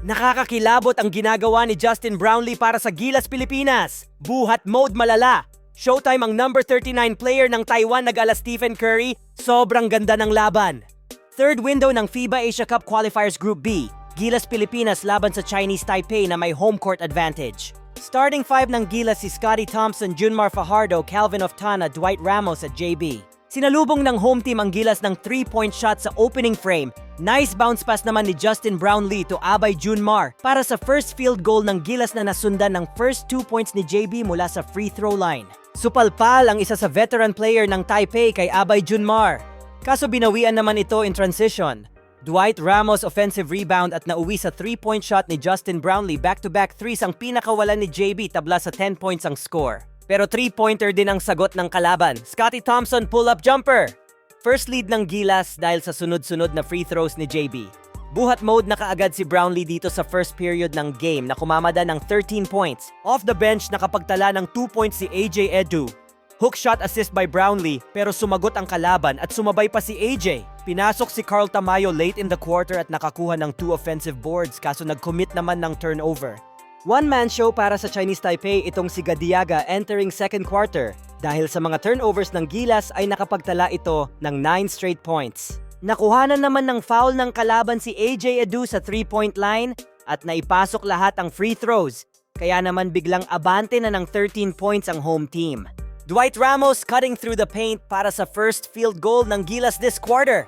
Nakakakilabot ang ginagawa ni Justin Brownlee para sa Gilas Pilipinas. Buhat mode malala. Showtime ang number 39 player ng Taiwan nag-ala Stephen Curry. Sobrang ganda ng laban. Third window ng FIBA Asia Cup Qualifiers Group B. Gilas Pilipinas laban sa Chinese Taipei na may home court advantage. Starting five ng Gilas si Scotty Thompson, Junmar Fajardo, Calvin Oftana, Dwight Ramos at JB. Sinalubong ng home team ang Gilas ng 3-point shot sa opening frame. Nice bounce pass naman ni Justin Brownlee to Abay Junmar para sa first field goal ng Gilas na nasundan ng first 2 points ni JB mula sa free throw line. Supalpal ang isa sa veteran player ng Taipei kay Abay Junmar. Kaso binawian naman ito in transition. Dwight Ramos offensive rebound at nauwi sa 3-point shot ni Justin Brownlee. Back-to-back threes ang pinakawalan ni JB, tabla sa 10 points ang score. Pero 3-pointer din ang sagot ng kalaban. Scotty Thompson pull-up jumper. First lead ng Gilas dahil sa sunod-sunod na free throws ni JB. Buhat mode na kaagad si Brownlee dito sa first period ng game na kumamada ng 13 points. Off the bench nakapagtala ng 2 points si AJ Edu. Hook shot assist by Brownlee pero sumagot ang kalaban at sumabay pa si AJ. Pinasok si Carl Tamayo late in the quarter at nakakuha ng 2 offensive boards kaso nag-commit naman ng turnover. One-man show para sa Chinese Taipei itong si Gadiaga entering second quarter. Dahil sa mga turnovers ng Gilas ay nakapagtala ito ng 9 straight points. Nakuhanan naman ng foul ng kalaban si AJ Edu sa 3-point line at naipasok lahat ang free throws. Kaya naman biglang abante na ng 13 points ang home team. Dwight Ramos cutting through the paint para sa first field goal ng Gilas this quarter.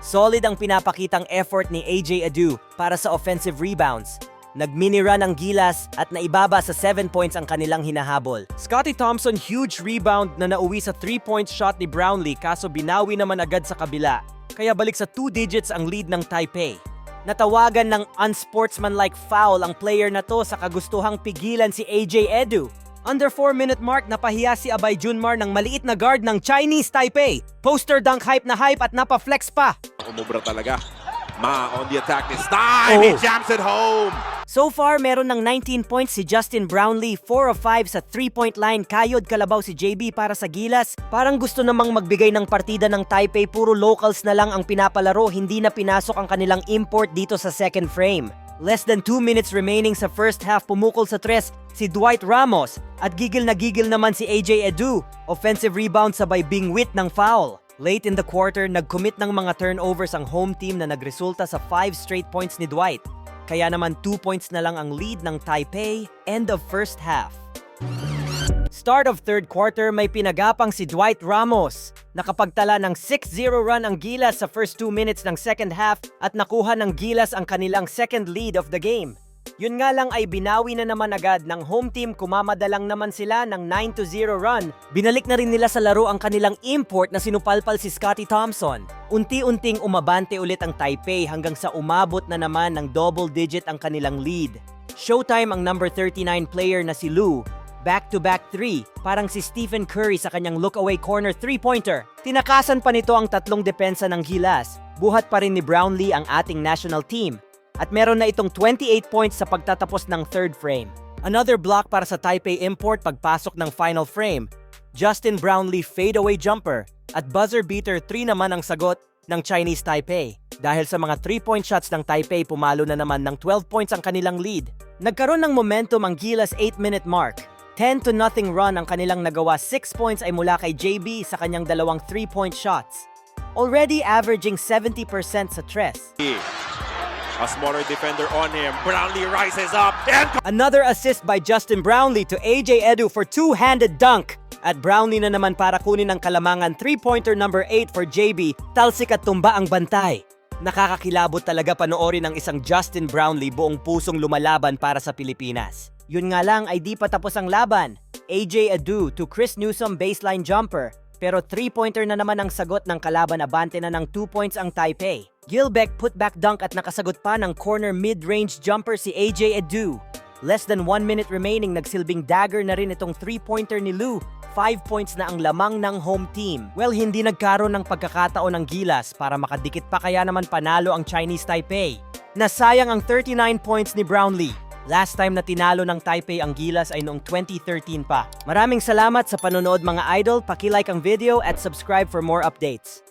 Solid ang pinapakitang effort ni AJ Edu para sa offensive rebounds. Nag-mini run ang Gilas at naibaba sa 7 points ang kanilang hinahabol. Scotty Thompson huge rebound na nauwi sa 3-point shot ni Brownlee kaso binawi naman agad sa kabila. Kaya balik sa 2 digits ang lead ng Taipei. Natawagan ng unsportsmanlike foul ang player na to sa kagustuhang pigilan si AJ Edu. Under 4-minute mark, napahiya si Abay Junmar ng maliit na guard ng Chinese Taipei. Poster dunk hype na hype at napaflex pa. Umubra talaga. Ma on the attack this time. He jams it home. So far, meron ng 19 points si Justin Brownlee, 4 of 5 sa 3-point line. Kayod kalabaw si JB para sa Gilas. Parang gusto namang magbigay ng partida ng Taipei, puro locals na lang ang pinapalaro, hindi na pinasok ang kanilang import dito sa second frame. Less than 2 minutes remaining sa first half, pumukol sa tres si Dwight Ramos at gigil na gigil naman si AJ Edu. Offensive rebound sabay bingwit ng foul. Late in the quarter, nag-commit ng mga turnovers ang home team na nagresulta sa 5 straight points ni Dwight. Kaya naman 2 points na lang ang lead ng Taipei, end of first half. Start of third quarter, may pinagapang si Dwight Ramos. Nakapagtala ng 6-0 run ang Gilas sa first 2 minutes ng second half at nakuha ng Gilas ang kanilang second lead of the game. Yun nga lang ay binawi na naman agad ng home team, kumamadalang naman sila ng 9-0 run. Binalik na rin nila sa laro ang kanilang import na sinupalpal si Scotty Thompson. Unti-unting umabante ulit ang Taipei hanggang sa umabot na naman ng double digit ang kanilang lead. Showtime ang number 39 player na si Lu. Back-to-back 3, parang si Stephen Curry sa kanyang look-away corner 3-pointer. Tinakasan pa nito ang tatlong depensa ng Gilas. Buhat pa rin ni Brownlee ang ating national team. At meron na itong 28 points sa pagtatapos ng third frame. Another block para sa Taipei import pagpasok ng final frame. Justin Brownlee fadeaway jumper at buzzer beater 3 naman ang sagot ng Chinese Taipei. Dahil sa mga 3-point shots ng Taipei, pumalo na naman ng 12 points ang kanilang lead. Nagkaroon ng momentum ang Gilas 8-minute mark. 10-0 run ang kanilang nagawa. 6 points ay mula kay JB sa kanyang dalawang 3-point shots. Already averaging 70% sa tres. A smaller defender on him. Brownlee rises up and Another assist by Justin Brownlee to AJ Edu for two-handed dunk. At Brownlee na naman para kunin ang kalamangan. 3-pointer number 8 for JB. Talsik at tumba ang bantay. Nakakakilabot talaga panoorin ang isang Justin Brownlee buong pusong lumalaban para sa Pilipinas. Yun nga lang ay di pa tapos ang laban. AJ Edu to Chris Newsom baseline jumper. Pero 3-pointer na naman ang sagot ng kalaban, abante na ng 2 points ang Taipei. Gilbeck putback dunk at nakasagot pa ng corner mid-range jumper si AJ Edu. Less than 1 minute remaining, nagsilbing dagger na rin itong 3-pointer ni Lu. 5 points na ang lamang ng home team. Well, hindi nagkaroon ng pagkakataon ng Gilas para makadikit pa, kaya naman panalo ang Chinese Taipei. Nasayang ang 39 points ni Brownlee. Last time na tinalo ng Taipei ang Gilas ay noong 2013 pa. Maraming salamat sa panonood mga idol. Paki-like ang video at subscribe for more updates.